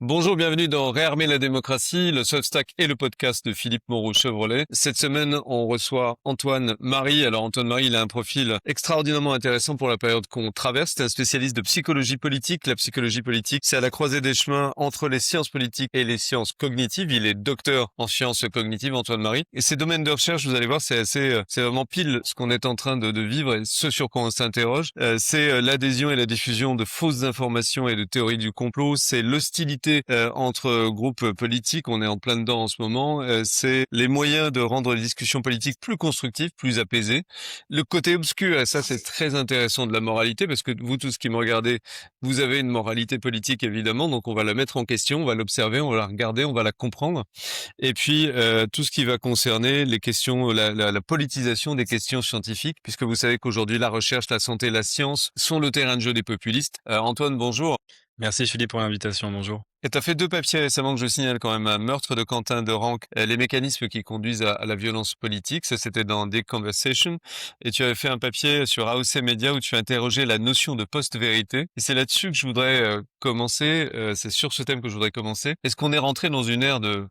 Bonjour, bienvenue dans Réarmer la démocratie, le Substack et le podcast de Philippe Moreau-Chevrolet. Cette semaine, on reçoit Antoine Marie. Alors Antoine Marie, il a un profil extraordinairement intéressant pour la période qu'on traverse. C'est un spécialiste de psychologie politique. La psychologie politique, c'est à la croisée des chemins entre les sciences politiques et les sciences cognitives. Il est docteur en sciences cognitives, Antoine Marie. Et ses domaines de recherche, vous allez voir, c'est vraiment pile ce qu'on est en train de vivre et ce sur quoi on s'interroge. C'est l'adhésion et la diffusion de fausses informations et de théories du complot. C'est l'hostilité entre groupes politiques, on est en plein dedans en ce moment, c'est les moyens de rendre les discussions politiques plus constructives, plus apaisées. Le côté obscur, et ça c'est très intéressant de la moralité, parce que vous tous qui me regardez, vous avez une moralité politique évidemment, donc on va la mettre en question, on va l'observer, on va la regarder, on va la comprendre. Et puis tout ce qui va concerner les questions, la politisation des questions scientifiques, puisque vous savez qu'aujourd'hui la recherche, la santé, la science sont le terrain de jeu des populistes. Antoine, bonjour. Merci Philippe pour l'invitation, bonjour. Et t'as fait 2 papiers récemment que je signale quand même, un meurtre de Quentin de Ranc, les mécanismes qui conduisent à la violence politique, ça c'était dans Des Conversations, et tu avais fait un papier sur AOC Media où tu as interrogé la notion de post-vérité, et c'est là-dessus que je voudrais commencer, c'est sur ce thème que je voudrais commencer. Est-ce qu'on est rentré dans une ère de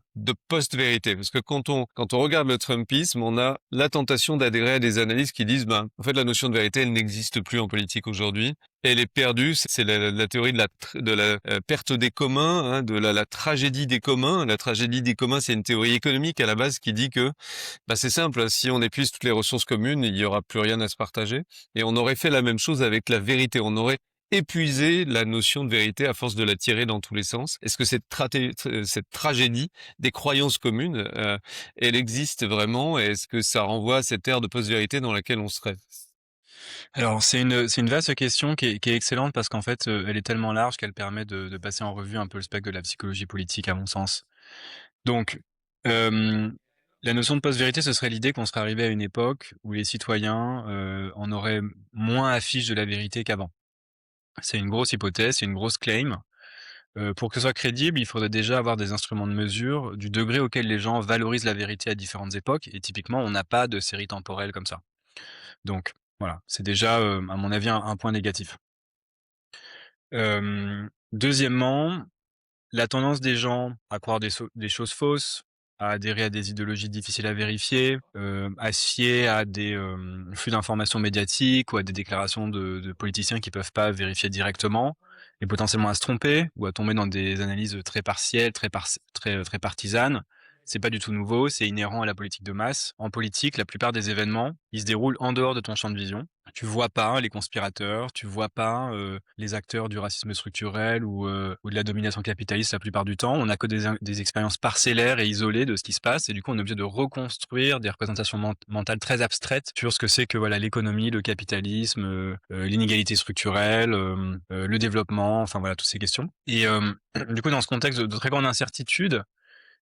post-vérité? Parce que quand on regarde le Trumpisme, on a la tentation d'adhérer à des analyses qui disent, ben, en fait la notion de vérité, elle n'existe plus en politique aujourd'hui. Elle est perdue, c'est la théorie de la perte des communs, hein, de la tragédie des communs. La tragédie des communs, c'est une théorie économique à la base qui dit que bah, c'est simple, si on épuise toutes les ressources communes, il y aura plus rien à se partager. Et on aurait fait la même chose avec la vérité. On aurait épuisé la notion de vérité à force de la tirer dans tous les sens. Est-ce que cette tragédie des croyances communes, elle existe vraiment? Et est-ce que ça renvoie à cette ère de post-vérité dans laquelle on serait? Alors c'est une vaste question qui est excellente parce qu'en fait, elle est tellement large qu'elle permet de passer en revue un peu le spectre de la psychologie politique à mon sens. Donc, hem, la notion de post-vérité, ce serait l'idée qu'on serait arrivé à une époque où les citoyens, en auraient moins affiche de la vérité qu'avant. C'est une grosse hypothèse, c'est une grosse claim. Pour que ce soit crédible, il faudrait déjà avoir des instruments de mesure du degré auquel les gens valorisent la vérité à différentes époques et typiquement, on n'a pas de série temporelle comme ça. Donc voilà, c'est déjà, à mon avis, un point négatif. 2°, la tendance des gens à croire des choses fausses, à adhérer à des idéologies difficiles à vérifier, à se fier à des, flux d'informations médiatiques ou à des déclarations de politiciens qui peuvent pas vérifier directement et potentiellement à se tromper ou à tomber dans des analyses très partielles, très partisanes. C'est pas du tout nouveau, c'est inhérent à la politique de masse. En politique, la plupart des événements, ils se déroulent en dehors de ton champ de vision. Tu vois pas les conspirateurs, tu vois pas, les acteurs du racisme structurel ou de la domination capitaliste la plupart du temps. On a que des expériences parcellaires et isolées de ce qui se passe et du coup, on est obligé de reconstruire des représentations mentales très abstraites sur ce que c'est que, voilà, l'économie, le capitalisme, l'inégalité structurelle, le développement, enfin voilà, toutes ces questions et du coup, dans ce contexte de très grande incertitude,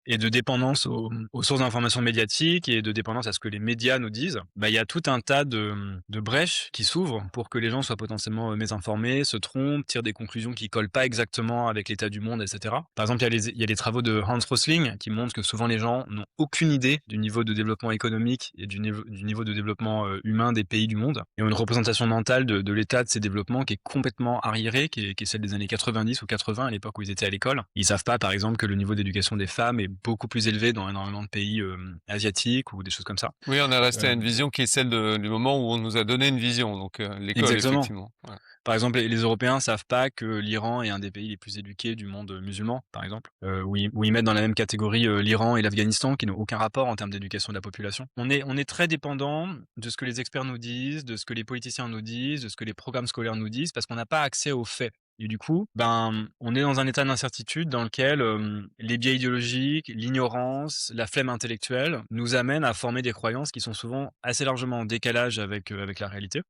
et de dépendance aux sources d'informations médiatiques et de dépendance à ce que les médias nous disent, bah, il y a tout un tas de brèches qui s'ouvrent pour que les gens soient potentiellement, mésinformés, se trompent, tirent des conclusions qui collent pas exactement avec l'état du monde et cetera. Par exemple, il y a les travaux de Hans Rosling qui montrent que souvent les gens n'ont aucune idée du niveau de développement économique et du niveau de développement, humain des pays du monde et ont une représentation mentale de l'état de ces développements qui est complètement arriérée, qui est celle des années 90 ou 80 à l'époque où ils étaient à l'école. Ils savent pas, par exemple, que le niveau d'éducation des femmes est beaucoup plus élevé dans énormément de pays, asiatiques ou des choses comme ça. Oui, on est resté à une Hem vision qui est celle du moment où on nous a donné une vision, donc l'école Exactement. effectivement. Ouais. Par exemple, les Européens savent pas que l'Iran est un des pays les plus éduqués du monde, musulman, par exemple, où ils mettent dans la même catégorie, l'Iran et l'Afghanistan qui n'ont aucun rapport en termes d'éducation de la population. On est très dépendant de ce que les experts nous disent, de ce que les politiciens nous disent, de ce que les programmes scolaires nous disent, parce qu'on n'a pas accès aux faits et du coup, ben, on est dans un état d'incertitude dans lequel, les biais idéologiques, l'ignorance, la flemme intellectuelle nous amènent à former des croyances qui sont souvent assez largement en décalage avec la réalité.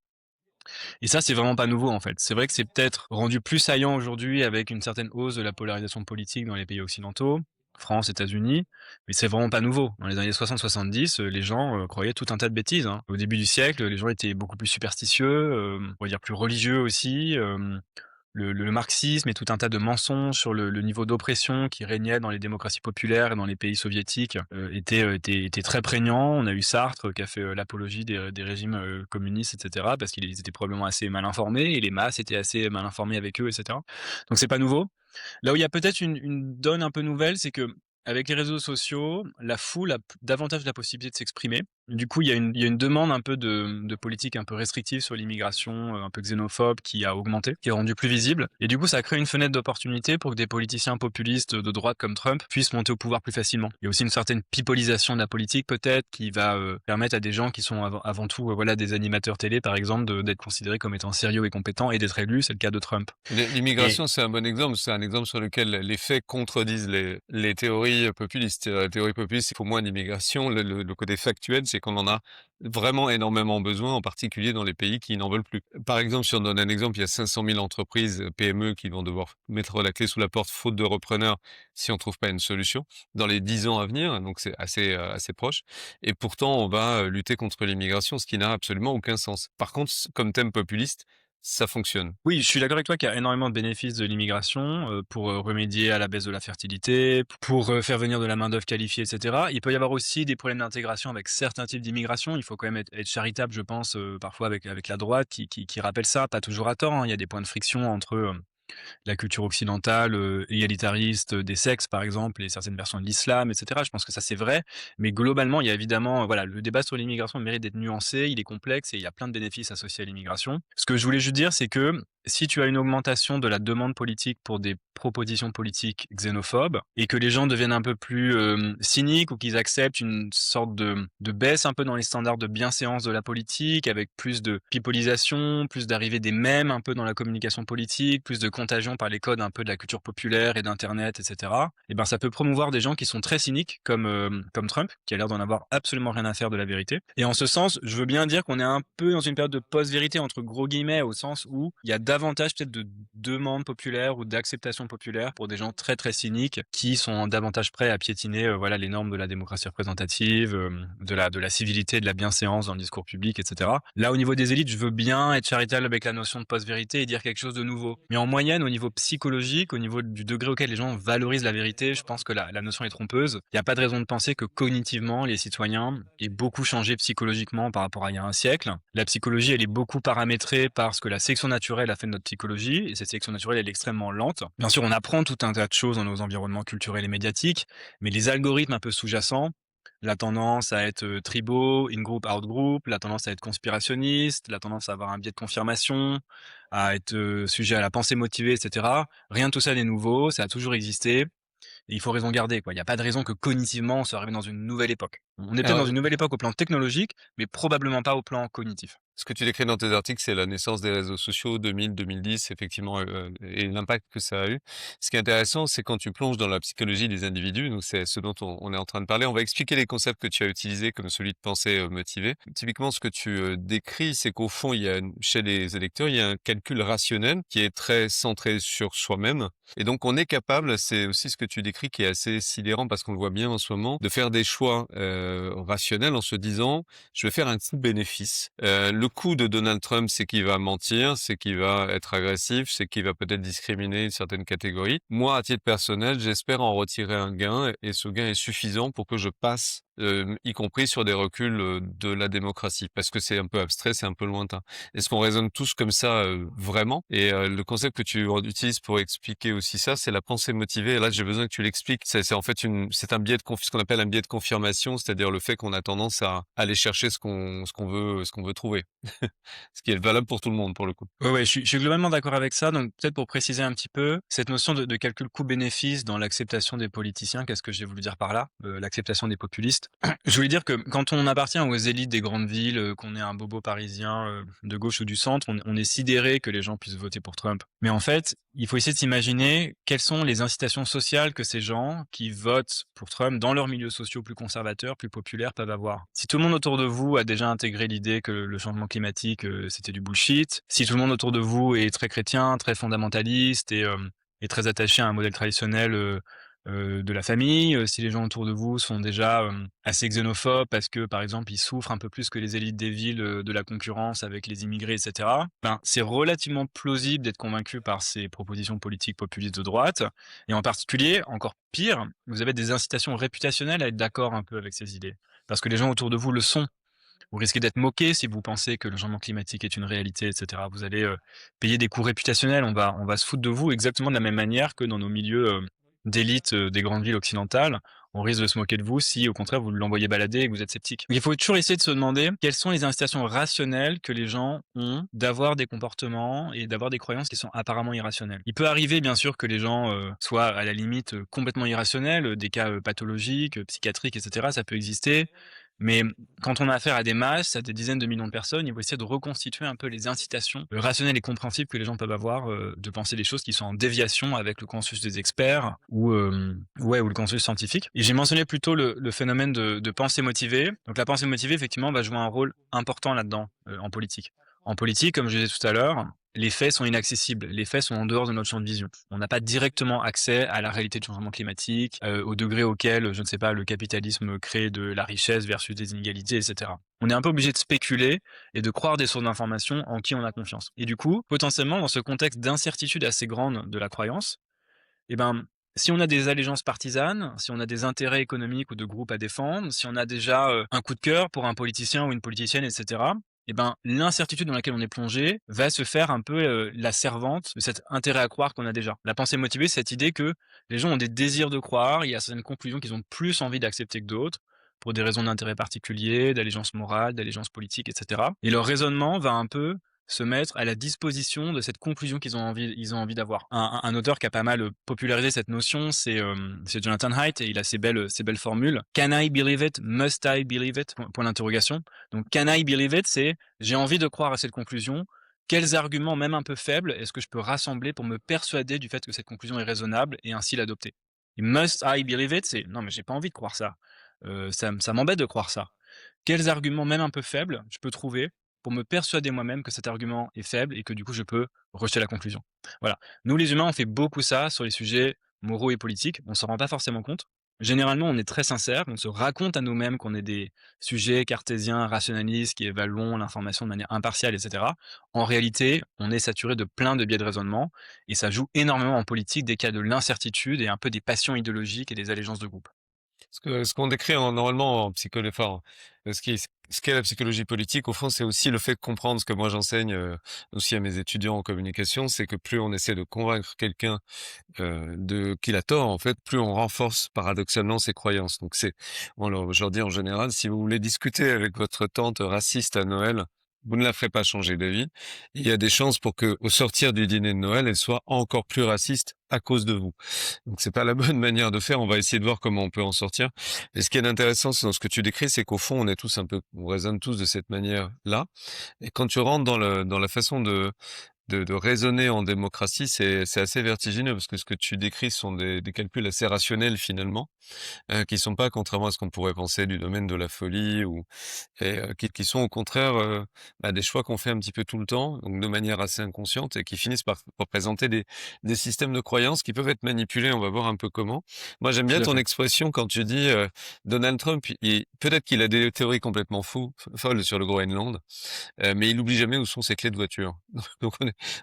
Et ça, c'est vraiment pas nouveau, en fait. C'est vrai que c'est peut-être rendu plus saillant aujourd'hui avec une certaine hausse de la polarisation politique dans les pays occidentaux, France, États-Unis, mais c'est vraiment pas nouveau. Dans les années 60-70, les gens, croyaient tout un tas de bêtises, hein. Au début du siècle, les gens étaient beaucoup plus superstitieux, on va dire plus religieux aussi, le marxisme et tout un tas de mensonges sur le niveau d'oppression qui régnait dans les démocraties populaires et dans les pays soviétiques, était très prégnant. On a eu Sartre qui a fait, l'apologie des régimes, communistes et cetera, parce qu'ils étaient probablement assez mal informés et les masses étaient assez mal informées avec eux et cetera. Donc c'est pas nouveau. Là où il y a peut-être une donne un peu nouvelle, c'est qu'avec les réseaux sociaux, la foule a davantage la possibilité de s'exprimer. Du coup, il y a une demande un peu de politique un peu restrictive sur l'immigration, un peu xénophobe qui a augmenté, qui est rendue plus visible. Et du coup, ça crée une fenêtre d'opportunité pour que des politiciens populistes de droite comme Trump puissent monter au pouvoir plus facilement. Il y a aussi une certaine pipolisation de la politique peut-être qui va permettre à des gens qui sont avant tout voilà, des animateurs télé, par exemple, d'être considérés comme étant sérieux et compétents et d'être élus. C'est le cas de Trump. Et L'immigration, c'est un bon exemple. C'est un exemple sur lequel les faits contredisent les théories populistes. La théorie populiste, il faut moins d'immigration. Le côté factuel, c'est qu'on en a vraiment énormément besoin, en particulier dans les pays qui n'en veulent plus. Par exemple, si on donne un exemple, il y a 500 000 entreprises PME qui vont devoir mettre la clé sous la porte faute de repreneurs si on trouve pas une solution dans les 10 ans à venir. Donc c'est assez proche. Et pourtant, on va lutter contre l'immigration, ce qui n'a absolument aucun sens. Par contre, comme thème populiste, ça fonctionne. oui, je suis d'accord avec toi qu'il y a énormément de bénéfices de l'immigration, pour, remédier à la baisse de la fertilité, pour, faire venir de la main-d'œuvre qualifiée et cetera. Il peut y avoir aussi des problèmes d'intégration avec certains types d'immigration. Il faut quand même être charitable, je pense, parfois avec la droite qui rappelle ça, pas toujours à tort, hein. Il y a des points de friction entre, la culture occidentale, égalitariste, des sexes par exemple et certaines versions de l'islam et cetera. Je pense que ça c'est vrai, mais globalement il y a évidemment, voilà, le débat sur l'immigration mérite d'être nuancé, il est complexe et il y a plein de bénéfices associés à l'immigration. Ce que je voulais juste dire, c'est que si tu as une augmentation de la demande politique pour des propositions politiques xénophobes et que les gens deviennent un peu plus, cyniques ou qu'ils acceptent une sorte de baisse un peu dans les standards de bienséance de la politique avec plus de pipolisation, plus d'arrivée des mèmes un peu dans la communication politique, plus de contagion par les codes un peu de la culture populaire et d'internet et cetera, et ben, ça peut promouvoir des gens qui sont très cyniques comme Trump, qui a l'air d'en avoir absolument rien à faire de la vérité. Et en ce sens, je veux bien dire qu'on est un peu dans une période de post-vérité entre gros guillemets, au sens où il y a davantage peut-être de demandes populaires ou d'acceptation populaire pour des gens très, très cyniques qui sont davantage prêts à piétiner, voilà, les normes de la démocratie représentative, de la civilité, de la bienséance dans le discours public et cetera. Là, au niveau des élites, je veux bien être charitable avec la notion de post-vérité et dire quelque chose de nouveau. Mais en moyenne, au niveau psychologique, au niveau du degré auquel les gens valorisent la vérité, je pense que la notion est trompeuse. Il n'y a pas de raison de penser que cognitivement, les citoyens aient beaucoup changé psychologiquement par rapport à il y a un siècle. La psychologie, elle est beaucoup paramétrée par ce que la sélection naturelle a fait de notre psychologie, et cette sélection naturelle, elle est extrêmement lente. Bien sûr, on apprend tout un tas de choses dans nos environnements culturels et médiatiques, mais les algorithmes un peu sous-jacents, la tendance à être tribaux, in-group, out-group, la tendance à être conspirationniste, la tendance à avoir un biais de confirmation, à être sujet à la pensée motivée, etc. Rien de tout ça n'est nouveau, ça a toujours existé, et il faut raison garder, quoi. Il n'y a pas de raison que cognitivement on soit arrivé dans une nouvelle époque. On est peut-être dans Alors, une nouvelle époque au plan technologique, mais probablement pas au plan cognitif. ce que tu décris dans tes articles, c'est la naissance des réseaux sociaux 2000-2010, effectivement, et l'impact que ça a eu. Ce qui est intéressant, c'est quand tu plonges dans la psychologie des individus, donc c'est ce dont on est en train de parler. On va expliquer les concepts que tu as utilisés, comme celui de pensée motivée. Typiquement, ce que tu décris, c'est qu'au fond, chez les électeurs, il y a un calcul rationnel qui est très centré sur soi-même. Et donc, on est capable, c'est aussi ce que tu décris qui est assez sidérant parce qu'on le voit bien en ce moment, de faire des choix rationnels en se disant, je vais faire un coût-bénéfice. Le coût de Donald Trump, c'est qu'il va mentir, c'est qu'il va être agressif, c'est qu'il va peut-être discriminer une certaine catégorie. Moi, à titre personnel, j'espère en retirer un gain et ce gain est suffisant pour que je passe, y compris sur des reculs de la démocratie, parce que c'est un peu abstrait, c'est un peu lointain. Est-ce qu'on raisonne tous comme ça vraiment? Et le concept que tu utilises pour expliquer aussi ça, c'est la pensée motivée. Et là, j'ai besoin que tu l'expliques. C'est en fait c'est un biais ce qu'on appelle un biais de confirmation, c'est-à-dire le fait qu'on a tendance à aller chercher ce qu'on veut trouver. Ce qui est valable pour tout le monde, pour le coup. Ouais, ouais, je suis globalement d'accord avec ça. Donc peut-être pour préciser un petit peu, cette notion de calcul coût-bénéfice dans l'acceptation des politiciens, qu'est-ce que j'ai voulu dire par là? L'acceptation des populistes. Je voulais dire que quand on appartient aux élites des grandes villes, qu'on est un bobo parisien, de gauche ou du centre, on est sidéré que les gens puissent voter pour Trump. Mais en fait, il faut essayer de s'imaginer quelles sont les incitations sociales que ces gens qui votent pour Trump dans leurs milieux sociaux plus conservateurs, plus populaires peuvent avoir. Si tout le monde autour de vous a déjà intégré l'idée que le changement climatique, c'était du bullshit, si tout le monde autour de vous est très chrétien, très fondamentaliste et très attaché à un modèle traditionnel, de la famille, si les gens autour de vous sont déjà, assez xénophobes parce que, par exemple, ils souffrent un peu plus que les élites des villes, de la concurrence avec les immigrés et cetera, ben, c'est relativement plausible d'être convaincu par ces propositions politiques populistes de droite, et en particulier, encore pire, vous avez des incitations réputationnelles à être d'accord un peu avec ces idées. Parce que les gens autour de vous le sont. Vous risquez d'être moqué si vous pensez que le changement climatique est une réalité, et cetera. Vous allez, payer des coûts réputationnels. On va se foutre de vous exactement de la même manière que dans nos milieux, d'élite, des grandes villes occidentales. On risque de se moquer de vous si, au contraire, vous l'envoyez balader et que vous êtes sceptique. Il faut toujours essayer de se demander quelles sont les incitations rationnelles que les gens ont d'avoir des comportements et d'avoir des croyances qui sont apparemment irrationnelles. Il peut arriver, bien sûr, que les gens, soient à la limite, complètement irrationnels, des cas, pathologiques, psychiatriques et cetera, ça peut exister. Mais quand on a affaire à des masses, à des dizaines de millions de personnes, il faut essayer de reconstituer un peu les incitations rationnelles et compréhensibles que les gens peuvent avoir, de penser des choses qui sont en déviation avec le consensus des experts ou le consensus scientifique. Et j'ai mentionné plutôt le phénomène de pensée motivée. Donc la pensée motivée, effectivement, va jouer un rôle important là-dedans, en politique. En politique, comme je disais tout à l'heure, les faits sont inaccessibles. Les faits sont en dehors de notre champ de vision. On n'a pas directement accès à la réalité du changement climatique, au degré auquel, je ne sais pas, le capitalisme crée de la richesse versus des inégalités, et cetera. On est un peu obligé de spéculer et de croire des sources d'informations en qui on a confiance. Et du coup, potentiellement, dans ce contexte d'incertitude assez grande de la croyance, eh ben, si on a des allégeances partisanes, si on a des intérêts économiques ou de groupes à défendre, si on a déjà, un coup de cœur pour un politicien ou une politicienne, et cetera, eh ben, l'incertitude dans laquelle on est plongé va se faire un peu, la servante de cet intérêt à croire qu'on a déjà. La pensée motivée, c'est cette idée que les gens ont des désirs de croire, il y a certaines conclusions qu'ils ont plus envie d'accepter que d'autres, pour des raisons d'intérêt particulier, d'allégeance morale, d'allégeance politique, et cetera. Et leur raisonnement va un peu se mettre à la disposition de cette conclusion qu'ils ont envie d'avoir. Un auteur qui a pas mal, popularisé cette notion, c'est Jonathan Haidt, et il a ces belles formules. Can I believe it? Must I believe it? Point d'interrogation. Donc can I believe it? C'est j'ai envie de croire à cette conclusion. Quels arguments, même un peu faibles, est-ce que je peux rassembler pour me persuader du fait que cette conclusion est raisonnable et ainsi l'adopter? Et must I believe it? C'est non, mais j'ai pas envie de croire ça. Ça m'embête de croire ça. Quels arguments, même un peu faibles, je peux trouver pour me persuader moi-même que cet argument est faible et que du coup je peux rejeter la conclusion. Voilà. Nous les humains, on fait beaucoup ça sur les sujets moraux et politiques, on s'en rend pas forcément compte. Généralement, on est très sincère, on se raconte à nous-mêmes qu'on est des sujets cartésiens, rationalistes, qui évaluons l'information de manière impartiale, et cetera. En réalité, on est saturé de plein de biais de raisonnement et ça joue énormément en politique dès qu'il y a de l'incertitude et un peu des passions idéologiques et des allégeances de groupe. Ce qu'on décrit normalement en psychologie, enfin, ce qu'est la psychologie politique, au fond, c'est aussi le fait de comprendre ce que moi j'enseigne aussi à mes étudiants en communication, c'est que plus on essaie de convaincre quelqu'un de qu'il a tort, en fait, plus on renforce paradoxalement ses croyances. Donc je leur dis en général, si vous voulez discuter avec votre tante raciste à Noël, vous ne la ferez pas changer d'avis. Il y a des chances pour que, au sortir du dîner de Noël, elle soit encore plus raciste à cause de vous. Donc c'est pas la bonne manière de faire. On va essayer de voir comment on peut en sortir. Et ce qui est intéressant dans ce que tu décris, c'est qu'au fond, on raisonne tous de cette manière-là. Et quand tu rentres dans la façon de raisonner en démocratie, c'est assez vertigineux parce que ce que tu décris sont des calculs assez rationnels finalement, qui sont pas, contrairement à ce qu'on pourrait penser, du domaine de la folie qui sont au contraire des choix qu'on fait un petit peu tout le temps, donc de manière assez inconsciente et qui finissent par présenter des systèmes de croyances qui peuvent être manipulés. On va voir un peu comment. Moi, j'aime bien Tout à ton fait. expression quand tu dis Donald Trump, peut-être qu'il a des théories complètement folles sur le Groenland, mais il oublie jamais où sont ses clés de voiture. Donc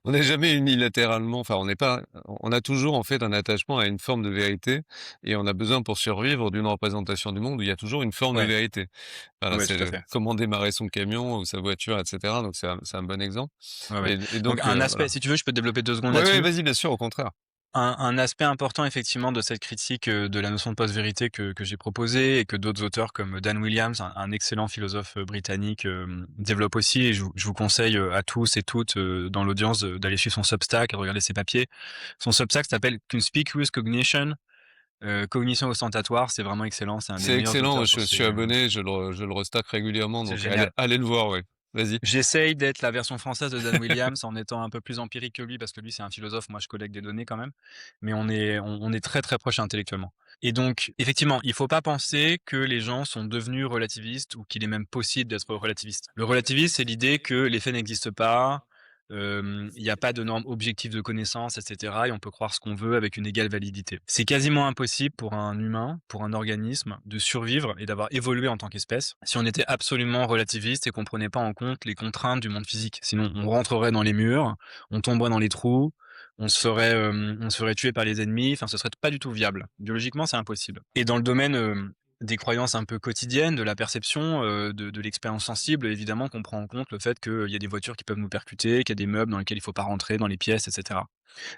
on n'est jamais unilatéralement, enfin on a toujours en fait un attachement à une forme de vérité et on a besoin pour survivre d'une représentation du monde où il y a toujours une forme de Ouais, vérité. Voilà, ouais, c'est tout à fait. comment démarrer son camion ou sa voiture, etc. Donc c'est un bon exemple. Ouais, ouais. Et Donc donc un aspect, voilà. si tu veux, je peux développer 2 secondes Ouais, ouais, là-dessus. vas-y, bien sûr, au contraire. Un aspect important effectivement de cette critique, de la notion de post-vérité que j'ai proposée et que d'autres auteurs comme Dan Williams, un excellent philosophe, britannique, développe aussi, et je vous conseille, à tous et toutes, dans l'audience d'aller suivre son Substack et de regarder ses papiers. Son Substack s'appelle Conspicuous Cognition, cognition ostentatoire, c'est vraiment excellent, c'est un des C'est meilleurs excellent, auteurs ouais, sur je suis ces, abonné, je le restack régulièrement, c'est donc génial. allez le voir, ouais. Vas-y. J'essaye d'être la version française de Dan Williams en étant un peu plus empirique que lui, parce que lui, c'est un philosophe, moi je collecte des données quand même, mais on est très, très proches intellectuellement. Et donc effectivement, il faut pas penser que les gens sont devenus relativistes ou qu'il est même possible d'être relativiste. Le relativisme, c'est l'idée que les faits n'existent pas, il y a pas de normes objectives de connaissance, et cetera, et on peut croire ce qu'on veut avec une égale validité. C'est quasiment impossible pour un humain, pour un organisme, de survivre et d'avoir évolué en tant qu'espèce si on était absolument relativiste et qu'on prenait pas en compte les contraintes du monde physique. Sinon, on rentrerait dans les murs, on tomberait dans les trous, on se ferait tuer par les ennemis, enfin ce serait pas du tout viable. Biologiquement, c'est impossible. Et dans le domaine, des croyances un peu quotidiennes, de la perception, de l'expérience sensible, évidemment qu'on prend en compte le fait qu'il y a des voitures qui peuvent nous percuter, qu'il y a des meubles dans lesquels il faut pas rentrer dans les pièces et cetera.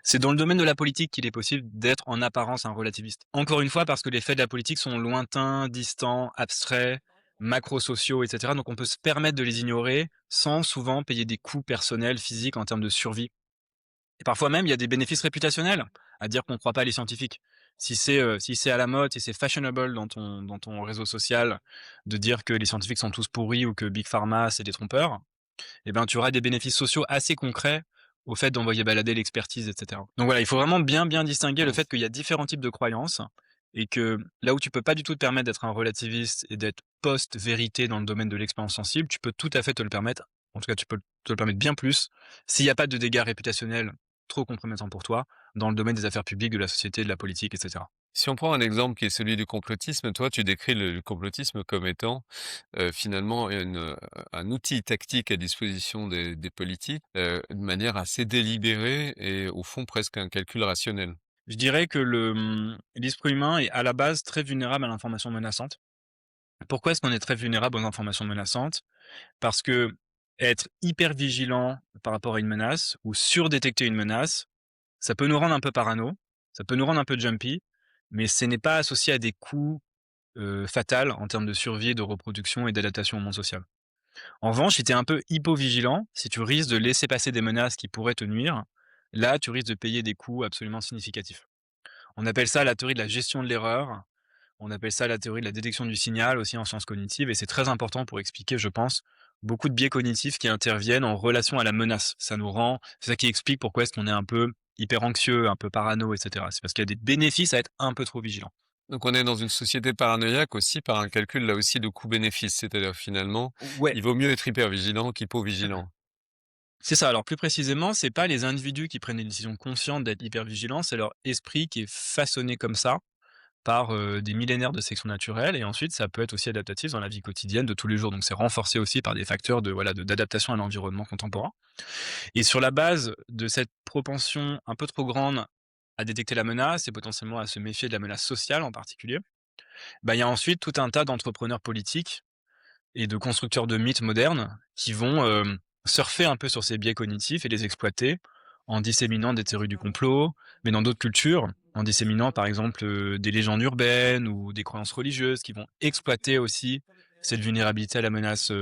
C'est dans le domaine de la politique qu'il est possible d'être en apparence un relativiste. Encore une fois, parce que les faits de la politique sont lointains, distants, abstraits, macro-sociaux, et cetera. Donc on peut se permettre de les ignorer sans souvent payer des coûts personnels, physiques en termes de survie. Et parfois même, il y a des bénéfices réputationnels à dire qu'on ne croit pas les scientifiques. Si c'est à la mode, si c'est fashionable dans ton réseau social de dire que les scientifiques sont tous pourris ou que Big Pharma, c'est des trompeurs, eh ben, tu auras des bénéfices sociaux assez concrets au fait d'envoyer balader l'expertise, et cetera. Donc voilà, il faut vraiment bien, bien distinguer le fait qu'il y a différents types de croyances et que là où tu peux pas du tout te permettre d'être un relativiste et d'être post-vérité dans le domaine de l'expérience sensible, tu peux tout à fait te le permettre. En tout cas, tu peux te le permettre bien plus s'il n'y a pas de dégâts réputationnels trop compromettants pour toi dans le domaine des affaires publiques, de la société, de la politique, et cetera. Si on prend un exemple qui est celui du complotisme, toi, tu décris le complotisme comme étant, finalement un outil tactique à disposition des politiques, de manière assez délibérée et au fond presque un calcul rationnel. Je dirais que l'esprit humain est à la base très vulnérable à l'information menaçante. Pourquoi est-ce qu'on est très vulnérable aux informations menaçantes? Parce que être hyper vigilant par rapport à une menace ou surdétecter une menace, ça peut nous rendre un peu parano, ça peut nous rendre un peu jumpy, mais ce n'est pas associé à des coûts, fatals en termes de survie, de reproduction et d'adaptation au monde social. En revanche, si tu es un peu hypo-vigilant, si tu risques de laisser passer des menaces qui pourraient te nuire, là, tu risques de payer des coûts absolument significatifs. On appelle ça la théorie de la gestion de l'erreur. On appelle ça la théorie de la détection du signal aussi en sciences cognitives et c'est très important pour expliquer, je pense, beaucoup de biais cognitifs qui interviennent en relation à la menace. C'est ça qui explique pourquoi est-ce qu'on est un peu hyper anxieux, un peu parano, et cetera. C'est parce qu'il y a des bénéfices à être un peu trop vigilant. Donc on est dans une société paranoïaque aussi par un calcul là aussi de coût-bénéfice, c'est-à-dire finalement, Ouais, il vaut mieux être hyper vigilant qu'hypo-vigilant. c'est ça. Alors plus précisément, c'est pas les individus qui prennent des décisions conscientes d'être hyper vigilants, c'est leur esprit qui est façonné comme ça par, des millénaires de sélection naturelle et ensuite ça peut être aussi adaptatif dans la vie quotidienne de tous les jours. Donc c'est renforcé aussi par des facteurs de voilà, d'adaptation à l'environnement contemporain. Et sur la base de cette propension un peu trop grande à détecter la menace et potentiellement à se méfier de la menace sociale en particulier, bah, il y a ensuite tout un tas d'entrepreneurs politiques et de constructeurs de mythes modernes qui vont, surfer un peu sur ces biais cognitifs et les exploiter en disséminant des théories du complot, mais dans d'autres cultures, en disséminant par exemple, des légendes urbaines ou des croyances religieuses qui vont exploiter aussi cette vulnérabilité à la menace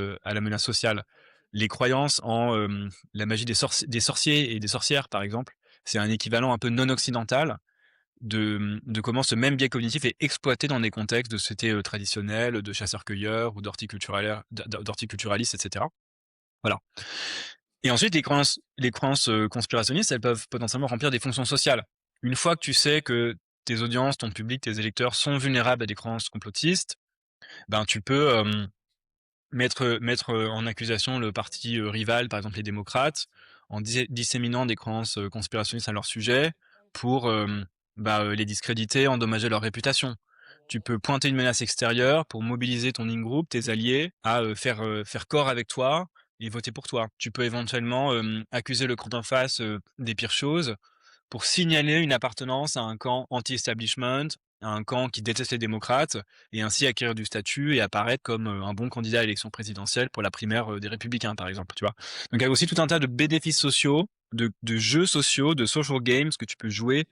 sociale. Les croyances en, la magie des sorciers et des sorcières par exemple, c'est un équivalent un peu non occidental de comment ce même biais cognitif est exploité dans des contextes de société, traditionnelle, de chasseurs-cueilleurs ou d'horticulturalistes et cetera. Voilà et ensuite les croyances, conspirationnistes, elles peuvent potentiellement remplir des fonctions sociales. Une fois que tu sais que tes audiences, ton public, tes électeurs sont vulnérables à des croyances complotistes, ben, tu peux, mettre en accusation le parti, rival, par exemple les démocrates, en disséminant des croyances, conspirationnistes à leur sujet pour, les discréditer, endommager leur réputation. Tu peux pointer une menace extérieure pour mobiliser ton in-group, tes alliés, à, faire corps avec toi et voter pour toi. Tu peux éventuellement, accuser le camp en face, des pires choses pour signaler une appartenance à un camp anti-establishment, à un camp qui déteste les démocrates, et ainsi acquérir du statut et apparaître comme, un bon candidat à l'élection présidentielle pour la primaire, des républicains, par exemple, tu vois? Donc il y a aussi tout un tas de bénéfices sociaux, de jeux sociaux, de social games que tu peux jouer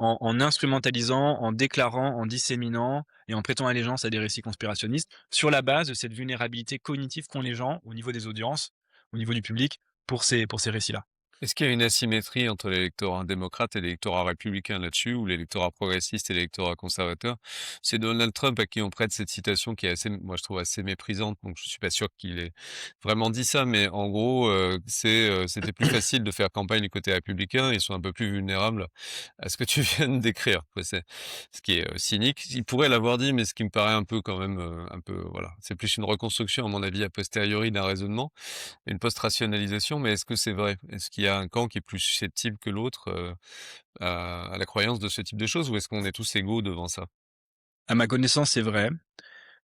en instrumentalisant, en déclarant, en disséminant et en prêtant allégeance à des récits conspirationnistes, sur la base de cette vulnérabilité cognitive qu'ont les gens au niveau des audiences, au niveau du public, pour ces récits-là. Est-ce qu'il y a une asymétrie entre l'électorat démocrate et l'électorat républicain là-dessus, ou l'électorat progressiste et l'électorat conservateur? C'est Donald Trump à qui on prête cette citation qui est assez, moi je trouve assez méprisante, donc je suis pas sûr qu'il ait vraiment dit ça, mais en gros, c'était plus facile de faire campagne du côté républicain, ils sont un peu plus vulnérables à ce que tu viens de décrire, quoi. C'est ce qui est, cynique. Il pourrait l'avoir dit, mais ce qui me paraît un peu quand même, un peu voilà, c'est plus une reconstruction à mon avis a posteriori d'un raisonnement. Une post-rationalisation, mais est-ce que c'est vrai? Est-ce qu'il y a un camp qui est plus susceptible que l'autre, à la croyance de ce type de choses ou est-ce qu'on est tous égaux devant ça? À ma connaissance, c'est vrai.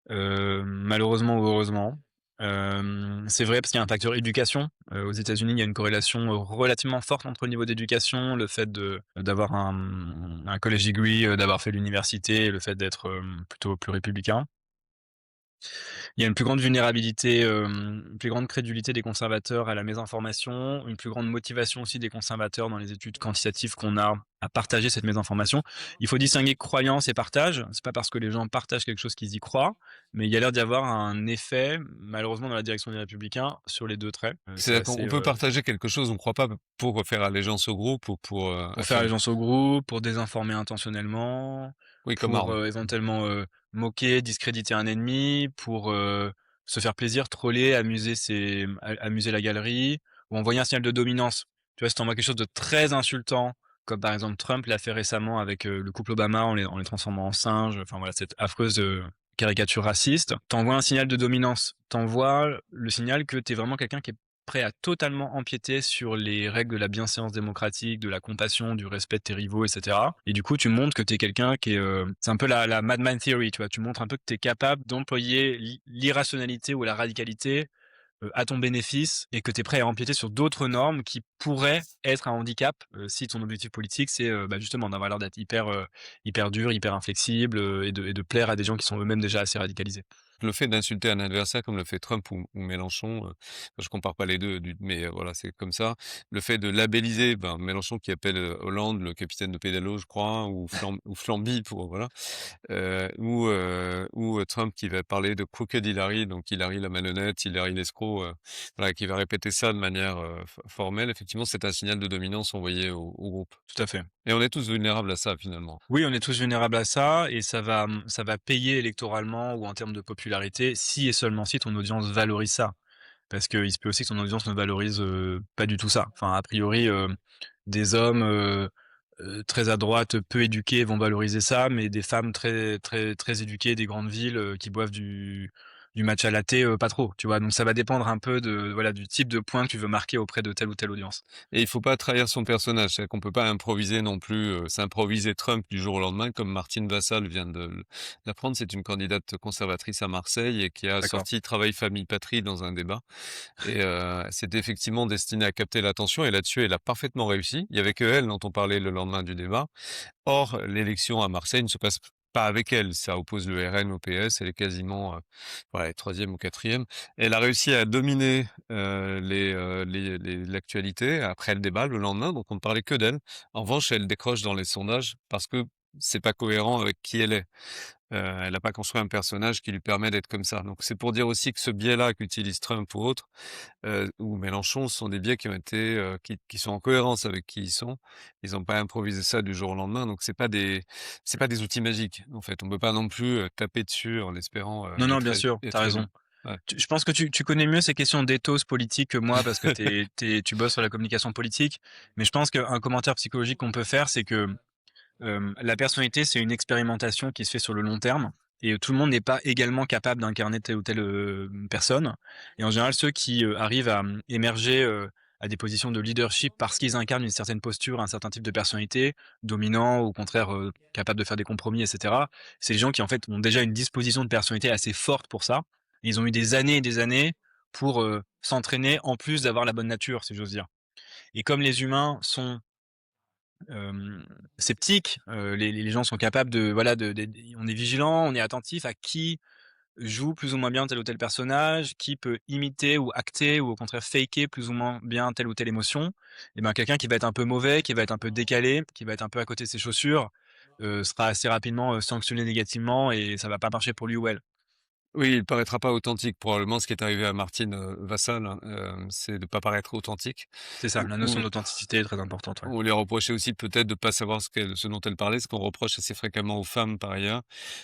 Malheureusement ou heureusement. C'est vrai parce qu'il y a un facteur éducation. Aux États-Unis, il y a une corrélation, relativement forte entre le niveau d'éducation, le fait d'avoir un college degree, d'avoir fait l'université et le fait d'être, plutôt plus républicain. Il y a une plus grande vulnérabilité, une plus grande crédulité des conservateurs à la mésinformation, une plus grande motivation aussi des conservateurs dans les études quantitatives qu'on a à partager cette mésinformation. Il faut distinguer croyance et partage. C'est pas parce que les gens partagent quelque chose qu'ils y croient, mais il y a l'air d'y avoir un effet, malheureusement dans la direction des Républicains, sur les 2 traits. C'est C'est-à-dire assez, qu'on peut partager quelque chose, on ne croit pas, pour faire allégeance au groupe ou pour, pour faire affirmer allégeance au groupe, pour désinformer intentionnellement, oui, comme pour, arme. éventuellement, moquer, discréditer un ennemi, pour, se faire plaisir, troller, amuser la galerie ou envoyer un signal de dominance. Tu vois, si tu envoies quelque chose de très insultant, comme par exemple Trump l'a fait récemment avec, le couple Obama en les transformant en singes, enfin voilà, cette affreuse, caricature raciste. Tu envoies un signal de dominance. Tu envoies le signal que tu es vraiment quelqu'un qui est prêt à totalement empiéter sur les règles de la bienséance démocratique, de la compassion, du respect de tes rivaux, et cetera. Et du coup, tu montres que tu es quelqu'un qui est, c'est un peu la madman theory, tu vois? Tu montres un peu que tu es capable d'employer l'irrationalité ou la radicalité, à ton bénéfice et que tu es prêt à empiéter sur d'autres normes qui pourraient être un handicap, si ton objectif politique c'est, bah, justement d'avoir l'air d'être hyper dur, hyper inflexible, et de plaire à des gens qui sont eux-mêmes déjà assez radicalisés. Le fait d'insulter un adversaire comme le fait Trump ou Mélenchon, je compare pas les 2 mais voilà, c'est comme ça. Le fait de labelliser, ben, Mélenchon qui appelle, Hollande le capitaine de pédalo, je crois, ou Flamby pour voilà, ou Trump qui va parler de crooked Hillary, donc Hillary la malhonnête, Hillary l'escroc, voilà, qui va répéter ça de manière, formelle. Effectivement, c'est un signal de dominance envoyé au groupe Tout à fait. et on est tous vulnérables à ça finalement. Oui, on est tous vulnérables à ça et ça va payer électoralement ou en termes de popularité si et seulement si ton audience valorise ça. Parce qu'il se peut aussi que ton audience ne valorise, pas du tout ça. Enfin, a priori, des hommes, très à droite, peu éduqués vont valoriser ça, mais des femmes très très très éduquées des grandes villes, qui boivent du matcha latte, pas trop, tu vois? Donc ça va dépendre un peu de voilà, du type de point que tu veux marquer auprès de telle ou telle audience. Et il faut pas trahir son personnage, c'est-à-dire qu'on peut pas improviser non plus, s'improviser Trump du jour au lendemain comme Martine Vassal vient de l'apprendre. C'est une candidate conservatrice à Marseille et qui a D'accord. sorti Travail, famille, patrie dans un débat et c'était effectivement destiné à capter l'attention et là-dessus, elle a parfaitement réussi. Il y avait que elle dont on parlait le lendemain du débat. Or, l'élection à Marseille ne se passe pas avec elle. Ça oppose le RN au PS. Elle est quasiment, voilà, elle est 3e ou 4e. Elle a réussi à dominer, l'actualité après le débat le lendemain, donc on ne parlait que d'elle. En revanche, elle décroche dans les sondages parce que c'est pas cohérent avec qui elle est. Elle n'a pas construit un personnage qui lui permet d'être comme ça. Donc c'est pour dire aussi que ce biais-là qu'utilise Trump ou autre, ou Mélenchon, ce sont des biais qui ont été, qui sont en cohérence avec qui ils sont. Ils n'ont pas improvisé ça du jour au lendemain, donc c'est pas des outils magiques, en fait. On peut pas non plus, taper dessus en espérant, Non, non, bien sûr, tu être élu. raison. Ouais. Je pense que tu connais mieux ces questions d'éthos politiques que moi parce que tu bosses sur la communication politique, mais je pense qu'un commentaire psychologique qu'on peut faire, c'est que la personnalité, c'est une expérimentation qui se fait sur le long terme et tout le monde n'est pas également capable d'incarner telle ou telle, personne et en général, ceux qui, arrivent à, émerger, à des positions de leadership parce qu'ils incarnent une certaine posture, un certain type de personnalité, dominant ou au contraire, capable de faire des compromis et cetera. C'est les gens qui, en fait, ont déjà une disposition de personnalité assez forte pour ça. Ils ont eu des années et des années pour, s'entraîner en plus d'avoir la bonne nature, si j'ose dire et comme les humains sont hem, sceptiques, les gens sont capables de voilà, de on est vigilant, on est attentif à qui joue plus ou moins bien tel ou tel personnage, qui peut imiter ou acter ou au contraire faker plus ou moins bien telle ou telle émotion. Et ben, quelqu'un qui va être un peu mauvais, qui va être un peu décalé, qui va être un peu à côté de ses chaussures, sera assez rapidement, sanctionné négativement et ça va pas marcher pour lui ou elle. Oui, il paraîtra pas authentique. Probablement ce qui est arrivé à Martine, Vassal, hein, c'est de pas paraître authentique C'est ça, la notion ou d'authenticité est très importante, ouais. on lui reprochait aussi peut-être de pas savoir ce dont elle parlait, ce qu'on reproche assez fréquemment aux femmes par ailleurs.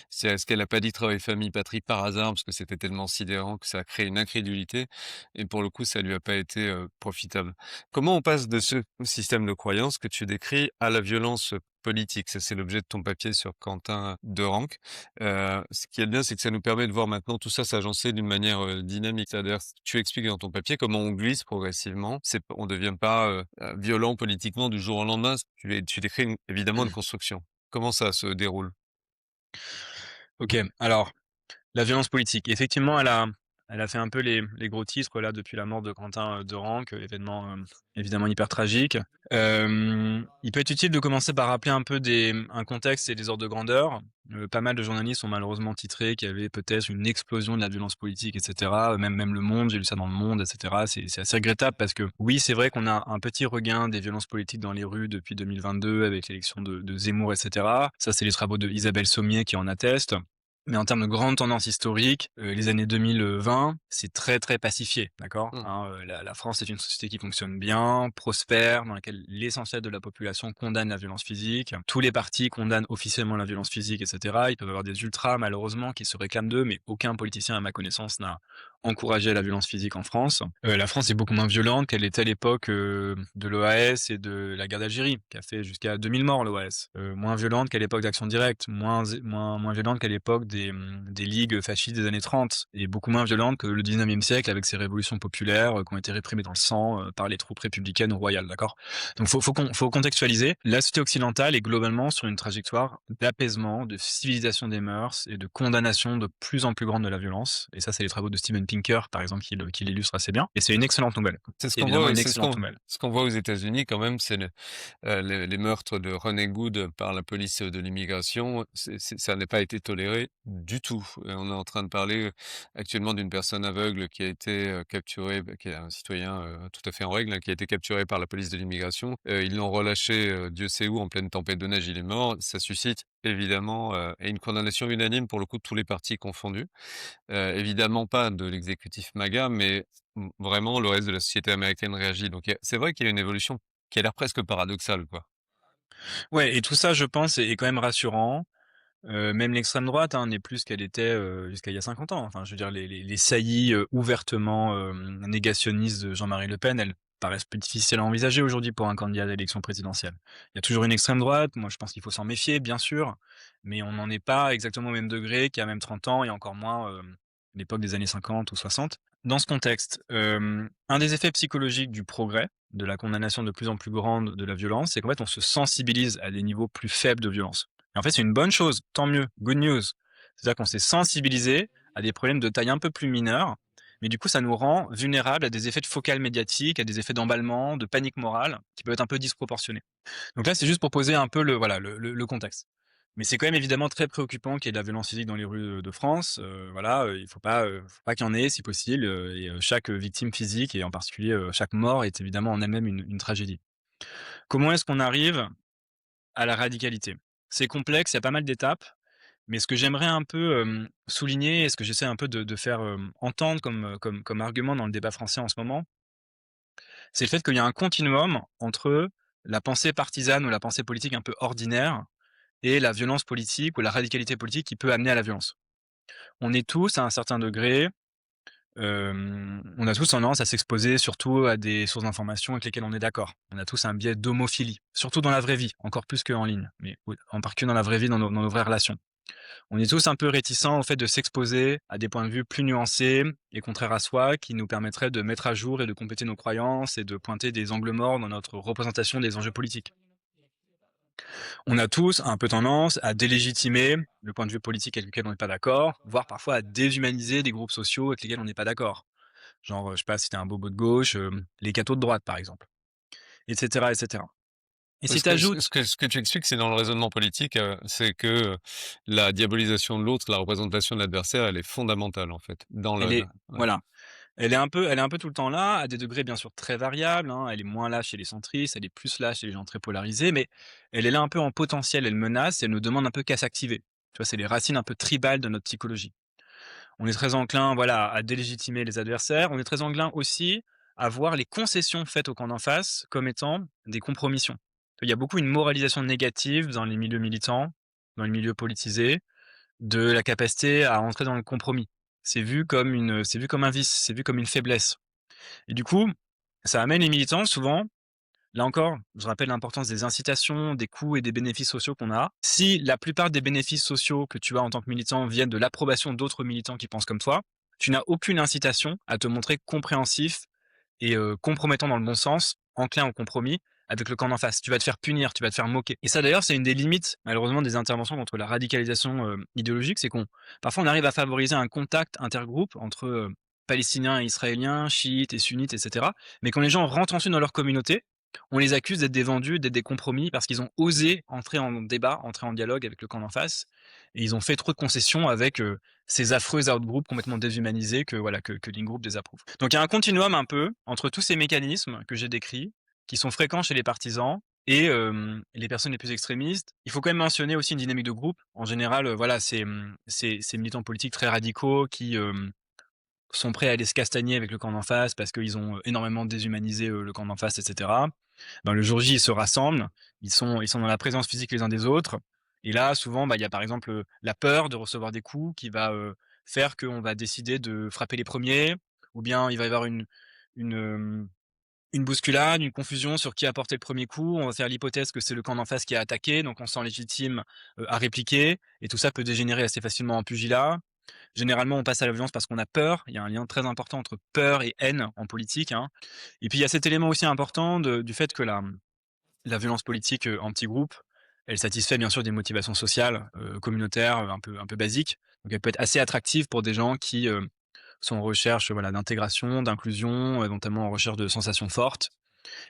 C'est est-ce qu'elle a pas dit travail, famille, patrie par hasard parce que c'était tellement sidérant que ça a créé une incrédulité et pour le coup, ça lui a pas été, profitable. Comment on passe de ce système de croyance que tu décris à la violence, politique? Ça, c'est l'objet de ton papier sur Quentin Derenc. Ce qui est bien, c'est que ça nous permet de voir maintenant tout ça s'agencer d'une manière, dynamique. C'est-à-dire, tu expliques dans ton papier comment on glisse progressivement. On devient pas, violent politiquement du jour au lendemain. Tu décris évidemment une construction. Comment ça se déroule? OK, alors la violence politique, effectivement, elle a Elle a fait un peu les gros titres là depuis la mort de Quentin, Derenque, événement, évidemment hyper tragique. Il peut être utile de commencer par rappeler un peu un contexte et des ordres de grandeur. Pas mal de journalistes ont malheureusement titré qu'il y avait peut-être une explosion de la violence politique et cetera, même Le Monde, j'ai lu ça dans Le Monde et cetera. C'est assez regrettable parce que oui, c'est vrai qu'on a un petit regain des violences politiques dans les rues depuis 2022 avec l'élection de Zemmour et cetera. Ça, c'est les travaux de Isabelle Sommier qui en attestent. Mais en termes de grandes tendances historiques, les années 2020, c'est très, très pacifié, d'accord? Mmh. Hein, la France est une société qui fonctionne bien, prospère, dans laquelle l'essentiel de la population condamne la violence physique. Tous les partis condamnent officiellement la violence physique et cetera. Ils peuvent avoir des ultras malheureusement qui se réclament d'eux, mais aucun politicien à ma connaissance n'a encouragé la violence physique en France. La France est beaucoup moins violente qu'elle était à l'époque, de l'OAS et de la guerre d'Algérie, qui a fait jusqu'à 2000 morts l'OAS. Moins violente qu'à l'époque d'Action Directe, moins violente qu'à l'époque des ligues fascistes des années 30 et beaucoup moins violente que le 19e siècle avec ses révolutions populaires, qui ont été réprimées dans le sang, par les troupes républicaines ou royales, d'accord? Donc faut contextualiser. La société occidentale est globalement sur une trajectoire d'apaisement, de civilisation des mœurs et de condamnation de plus en plus grande de la violence et ça, c'est les travaux de Steven Pinker, par exemple, qui l'illustrent assez bien et c'est une excellente nouvelle. C'est ce qu'on Évidemment voit, une c'est ce excellente qu'on nouvelle. ce qu'on voit aux États-Unis quand même, c'est les meurtres de René Good par la police de l'immigration, ça n'a pas été toléré du tout. Et on est en train de parler actuellement d'une personne aveugle qui a été, capturée, qui est un citoyen, tout à fait en règle, hein, qui a été capturé par la police de l'immigration. Ils l'ont relâché, Dieu sait où, en pleine tempête de neige, il est mort. Ça suscite évidemment, et une condamnation unanime pour le coup de tous les partis confondus. Évidemment pas de l'exécutif MAGA, mais vraiment le reste de la société américaine réagit. Donc c'est vrai qu'il y a une évolution qui a l'air presque paradoxale, quoi. Ouais et tout ça, je pense, est quand même rassurant. Même l'extrême droite, hein, n'est plus ce qu'elle était, jusqu'à il y a 50 ans. Enfin, je veux dire les saillies, ouvertement, négationnistes de Jean-Marie Le Pen, elles paraissent plus difficiles à envisager aujourd'hui pour un candidat à l'élection présidentielle. Il y a toujours une extrême droite, moi je pense qu'il faut s'en méfier, bien sûr, mais on n'en est pas exactement au même degré qu'il y a même 30 ans et encore moins, l'époque des années 50 ou 60. Dans ce contexte, un des effets psychologiques du progrès, de la condamnation de plus en plus grande de la violence, c'est qu'en fait on se sensibilise à des niveaux plus faibles de violence. Et en fait, c'est une bonne chose, tant mieux, good news. C'est-à-dire qu'on s'est sensibilisé à des problèmes de taille un peu plus mineure, mais du coup, ça nous rend vulnérables à des effets de focale médiatique, à des effets d'emballement, de panique morale, qui peuvent être un peu disproportionnés. Donc là, c'est juste pour poser un peu le contexte. Mais c'est quand même évidemment très préoccupant qu'il y ait de la violence physique dans les rues de France. Voilà, faut pas qu'il y en ait si possible. Chaque victime physique et en particulier chaque mort est évidemment en elle-même une tragédie. Comment est-ce qu'on arrive à la radicalité? C'est complexe, il y a pas mal d'étapes. Mais ce que j'aimerais un peu, souligner et ce que j'essaie un peu de faire, entendre comme argument dans le débat français en ce moment, c'est le fait qu'il y a un continuum entre la pensée partisane ou la pensée politique un peu ordinaire et la violence politique ou la radicalité politique qui peut amener à la violence. On est tous à un certain degré, on a tous tendance à s'exposer surtout à des sources d'informations avec lesquelles on est d'accord. On a tous un biais d'homophilie, surtout dans la vraie vie, encore plus qu'en ligne, mais oui, en particulier dans la vraie vie, dans nos vraies relations. On est tous un peu réticents au fait de s'exposer à des points de vue plus nuancés et contraires à soi, qui nous permettraient de mettre à jour et de compléter nos croyances et de pointer des angles morts dans notre représentation des enjeux politiques. On a tous un peu tendance à délégitimer le point de vue politique avec lequel on n'est pas d'accord, voire parfois à déshumaniser des groupes sociaux avec lesquels on n'est pas d'accord. Genre, je sais pas si t'es un bobo de gauche, les cathos de droite par exemple, etc., etc. Et si Ce que ce t'ajoutes ce que ce que tu expliques, c'est dans le raisonnement politique, c'est que, la diabolisation de l'autre, la représentation de l'adversaire, elle est fondamentale, en fait, dans elle le est ouais. voilà. Elle est un peu tout le temps là, à des degrés bien sûr très variables, hein. Elle est moins là chez les centristes, elle est plus là chez les gens très polarisés, mais elle est là un peu en potentiel, elle menace et elle nous demande un peu qu'à s'activer. Tu vois, c'est les racines un peu tribales de notre psychologie. On est très enclin, voilà, à délégitimer les adversaires, on est très enclin aussi à voir les concessions faites au camp d'en face comme étant des compromissions. Il y a beaucoup une moralisation négative dans les milieux militants, dans les milieux politisés, de la capacité à entrer dans le compromis. C'est vu comme un vice, c'est vu comme une faiblesse. Et du coup, ça amène les militants souvent, là encore, je rappelle l'importance des incitations, des coûts et des bénéfices sociaux qu'on a. Si la plupart des bénéfices sociaux que tu as en tant que militant viennent de l'approbation d'autres militants qui pensent comme toi, tu n'as aucune incitation à te montrer compréhensif et compromettant dans le bon sens, enclin au compromis avec le camp d'en face. Tu vas te faire punir, tu vas te faire moquer. Et ça d'ailleurs, c'est une des limites malheureusement des interventions contre la radicalisation, idéologique, c'est qu'on parfois on arrive à favoriser un contact intergroupe entre, palestiniens et israéliens, chiites et sunnites et cetera. Mais quand les gens rentrent ensuite dans leur communauté, on les accuse d'être des vendus, d'être des compromis parce qu'ils ont osé entrer en débat, entrer en dialogue avec le camp d'en face et ils ont fait trop de concessions avec, ces affreux out-groups complètement déshumanisés que voilà, que l'in-group désapprouve. Donc il y a un continuum un peu entre tous ces mécanismes que j'ai décrits, qui sont fréquents chez les partisans et les personnes les plus extrémistes. Il faut quand même mentionner aussi une dynamique de groupe. En général, voilà, ces militants politiques très radicaux qui, sont prêts à aller se castagner avec le camp d'en face parce qu'ils ont énormément déshumanisé, le camp d'en face et cetera. Ben, le jour J, ils se rassemblent, ils sont dans la présence physique les uns des autres et là, souvent, bah, il y a par exemple, la peur de recevoir des coups qui va, faire qu'on va décider de frapper les premiers ou bien il va y avoir une, une bousculade, une confusion sur qui a porté le premier coup. On va faire l'hypothèse que c'est le camp d'en face qui a attaqué, donc on se sent légitime, à répliquer et tout ça peut dégénérer assez facilement en pugilat. Généralement, on passe à la violence parce qu'on a peur. Il y a un lien très important entre peur et haine en politique, hein. Et puis il y a cet élément aussi important du fait que la violence politique, en petits groupes, elle satisfait bien sûr des motivations sociales, communautaires, un peu basiques. Donc elle peut être assez attractive pour des gens qui, sont en recherche, voilà, d'intégration, d'inclusion, notamment en recherche de sensations fortes.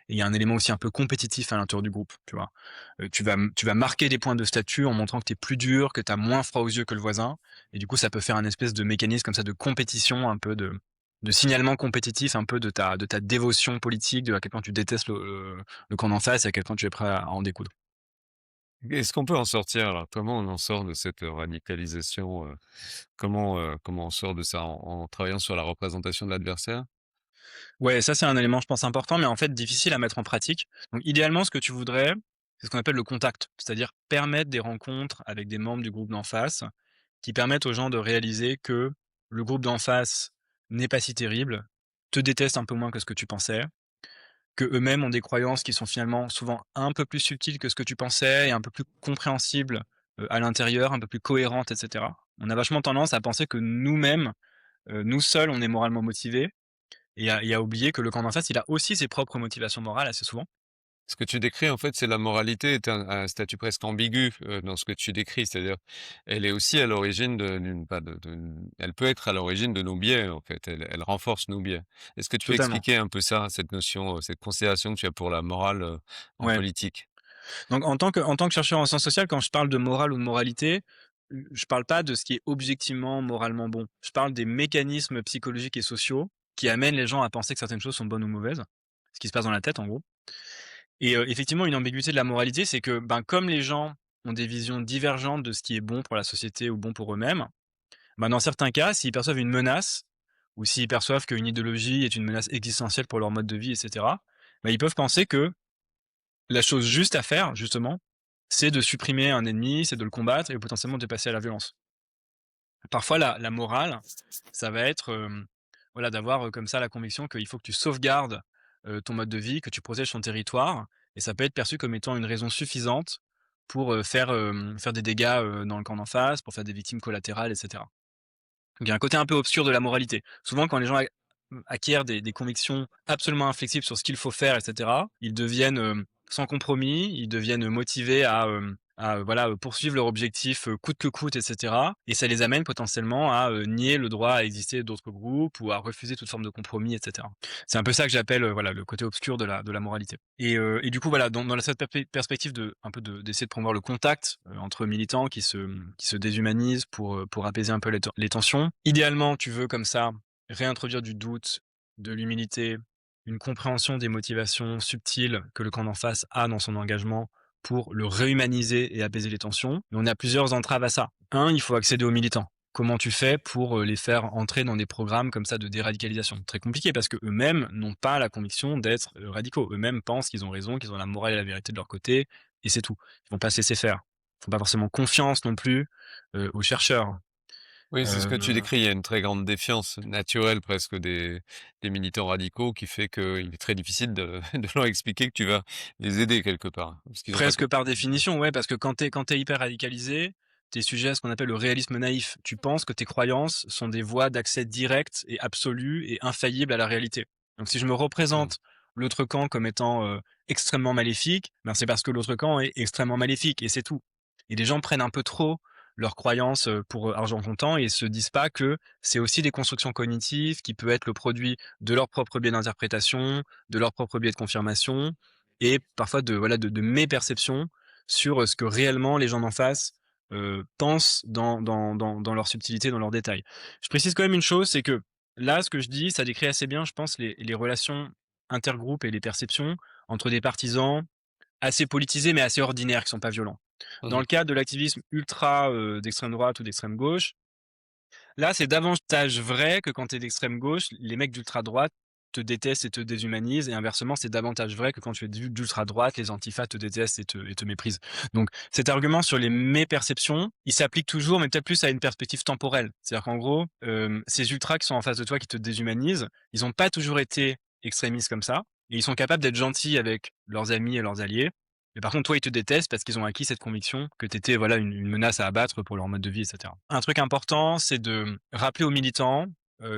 Et il y a un élément aussi un peu compétitif à l'intérieur du groupe, tu vois? Tu vas marquer des points de statut en montrant que tu es plus dur, que tu as moins froid aux yeux que le voisin et du coup, ça peut faire un espèce de mécanisme comme ça de compétition, un peu de signalement compétitif, un peu de ta dévotion politique, de à quel point tu détestes le camp d'en face et à quel point tu es prêt à en découdre. Est-ce qu'on peut en sortir alors? Comment on en sort de cette radicalisation? Comment on sort de ça en travaillant sur la représentation de l'adversaire? Ouais, ça, c'est un élément, je pense, important, mais en fait difficile à mettre en pratique. Donc idéalement, ce que tu voudrais, c'est ce qu'on appelle le contact, c'est-à-dire permettre des rencontres avec des membres du groupe d'en face, qui permettent aux gens de réaliser que le groupe d'en face n'est pas si terrible, te déteste un peu moins que ce que tu pensais, que eux mêmes ont des croyances qui sont finalement souvent un peu plus subtiles que ce que tu pensais et un peu plus compréhensibles, à l'intérieur, un peu plus cohérentes et cetera. On a vachement tendance à penser que nous-mêmes, nous seuls, on est moralement motivés et à oublier que le camp d'en face, il a aussi ses propres motivations morales assez souvent. Ce que tu décris, en fait, c'est la moralité est un statut presque ambigu, dans ce que tu décris. C'est-à-dire, elle est aussi à l'origine d'une pas de elle peut être à l'origine de nos biais, en fait. Elle renforce nos biais. Est-ce que tu peux Totalement. expliquer un peu ça, cette notion, cette considération que tu as pour la morale, en Ouais. politique? Donc en tant que chercheur en sciences sociales, quand je parle de morale ou de moralité, je parle pas de ce qui est objectivement moralement bon. Je parle des mécanismes psychologiques et sociaux qui amènent les gens à penser que certaines choses sont bonnes ou mauvaises. Ce qui se passe dans la tête, en gros. Et effectivement, une ambiguïté de la moralité, c'est que, ben, comme les gens ont des visions divergentes de ce qui est bon pour la société ou bon pour eux-mêmes, ben, dans certains cas, s'ils perçoivent une menace ou s'ils perçoivent qu'une idéologie est une menace existentielle pour leur mode de vie et cetera, bah, ils peuvent penser que la chose juste à faire, justement, c'est de supprimer un ennemi, c'est de le combattre et potentiellement de passer à la violence. Parfois, la morale, ça va être, voilà, d'avoir, comme ça la conviction qu'il faut que tu sauvegardes, ton mode de vie, que tu protèges ton territoire et ça peut être perçu comme étant une raison suffisante pour, faire des dégâts, dans le camp d'en face, pour faire des victimes collatérales et cetera. Donc il y a un côté un peu obscur de la moralité. Souvent quand les gens acquièrent des convictions absolument inflexibles sur ce qu'il faut faire et cetera, ils deviennent, sans compromis, ils deviennent motivés à voilà, poursuivre leur objectif, coûte que coûte et cetera et ça les amène potentiellement à, nier le droit à exister d'autres groupes ou à refuser toute forme de compromis et cetera. C'est un peu ça que j'appelle, voilà, le côté obscur de la moralité et du coup, voilà, dans cette perspective de un peu d'essayer de promouvoir le contact, entre militants qui se déshumanisent pour apaiser un peu les tensions. Idéalement, tu veux comme ça réintroduire du doute, de l'humilité, une compréhension des motivations subtiles que le camp d'en face a dans son engagement pour le réhumaniser et apaiser les tensions. Mais on a plusieurs entraves à ça. Un, il faut accéder aux militants. Comment tu fais pour les faire entrer dans des programmes comme ça de déradicalisation? Très compliqué parce que eux-mêmes n'ont pas la conviction d'être radicaux. Eux-mêmes pensent qu'ils ont raison, qu'ils ont la morale et la vérité de leur côté, et c'est tout. Ils vont pas se laisser faire. Ils font pas forcément confiance non plus aux chercheurs. Oui, c'est ce que tu Euh, décris. Il y a une très grande défiance naturelle presque des militants radicaux qui fait qu'il est très difficile de de leur expliquer que tu vas les aider quelque part. Parce qu'ils ont pas Presque par définition, ouais, parce que quand t'es hyper radicalisé, tu sujet à ce qu'on appelle le réalisme naïf. Tu penses que tes croyances sont des voies d'accès directes et absolues et infaillibles à la réalité. Donc si je me mmh. représente l'autre camp comme étant, extrêmement maléfique, ben, c'est parce que l'autre camp est extrêmement maléfique et c'est tout. Et les gens prennent un peu trop, leurs croyances, pour, argent comptant et se disent pas que c'est aussi des constructions cognitives qui peut être le produit de leur propre biais d'interprétation, de leur propre biais de confirmation et parfois de voilà, de mes perceptions sur, ce que réellement les gens d'en face, pensent dans leur subtilité, dans leurs détails. Je précise quand même une chose, c'est que là, ce que je dis, ça décrit assez bien, je pense, les relations intergroupes et les perceptions entre des partisans assez politisés, mais assez ordinaires, qui sont pas violents. Dans Mmh. le cas de l'activisme ultra, d'extrême droite ou d'extrême gauche, là, c'est davantage vrai que quand tu es d'extrême gauche, les mecs d'ultra droite te détestent et te déshumanisent et inversement, c'est davantage vrai que quand tu es d'ultra droite, les antifas te détestent et te méprisent. Donc cet argument sur les mes perceptions, il s'applique toujours, mais peut-être plus à une perspective temporelle. C'est-à-dire qu'en gros, ces ultras qui sont en face de toi, qui te déshumanisent, ils ont pas toujours été extrémistes comme ça et ils sont capables d'être gentils avec leurs amis et leurs alliés. Mais par contre, toi, ils te détestent parce qu'ils ont acquis cette conviction que tu étais, voilà, une menace à abattre pour leur mode de vie et cetera. Un truc important, c'est de rappeler aux militants,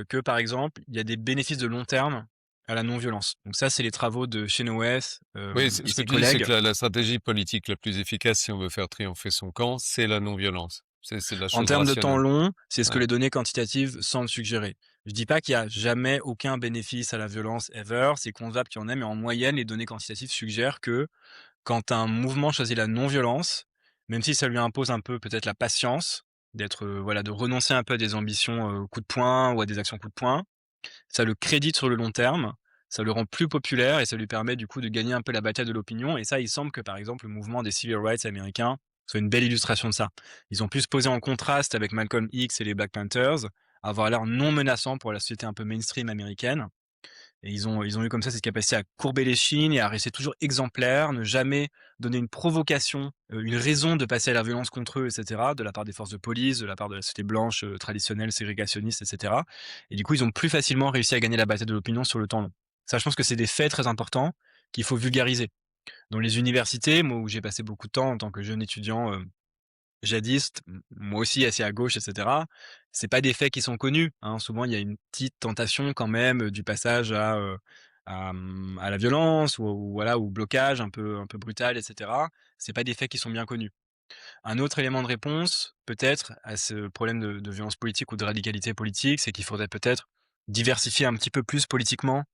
que, par exemple, il y a des bénéfices de long terme à la non-violence. Donc ça, c'est les travaux de Chenoweth, Oui, et ce que ses tu dis, c'est collègues. que la stratégie politique la plus efficace si on veut faire triompher son camp, c'est la non-violence. C'est la En chose termes de temps rationnelle. long, c'est ce que Ouais. les données quantitatives semblent suggérer. Je dis pas qu'il y a jamais aucun bénéfice à la violence ever, c'est concevable qu'il y en ait, mais en moyenne, les données quantitatives suggèrent que quand un mouvement choisit la non-violence, même si ça lui impose un peu peut-être la patience, d'être, voilà, de renoncer un peu à des ambitions, coup de poing ou à des actions coup de poing, ça le crédite sur le long terme, ça le rend plus populaire et ça lui permet du coup de gagner un peu la bataille de l'opinion et ça, il semble que par exemple le mouvement des civil rights américains soit une belle illustration de ça. Ils ont pu se poser en contraste avec Malcolm X et les Black Panthers, avoir l'air non menaçants pour la société un peu mainstream américaine et ils ont eu comme ça cette capacité à courber les chines et à rester toujours exemplaires, ne jamais donner une provocation, une raison de passer à la violence contre eux et cetera, de la part des forces de police, de la part de la société blanche, traditionnelle, ségrégationniste et cetera et du coup, ils ont plus facilement réussi à gagner la bataille de l'opinion sur le temps long. Ça, je pense que c'est des faits très importants qu'il faut vulgariser. Dans les universités, moi où j'ai passé beaucoup de temps en tant que jeune étudiant, jadis, moi aussi assez à gauche et cetera. C'est pas des faits qui sont connus, hein. Souvent, il y a une petite tentation quand même, du passage à la violence ou voilà, ou blocage un peu brutal et cetera. C'est pas des faits qui sont bien connus. Un autre élément de réponse, peut-être, à ce problème de violence politique ou de radicalité politique, c'est qu'il faudrait peut-être diversifier un petit peu plus politiquement,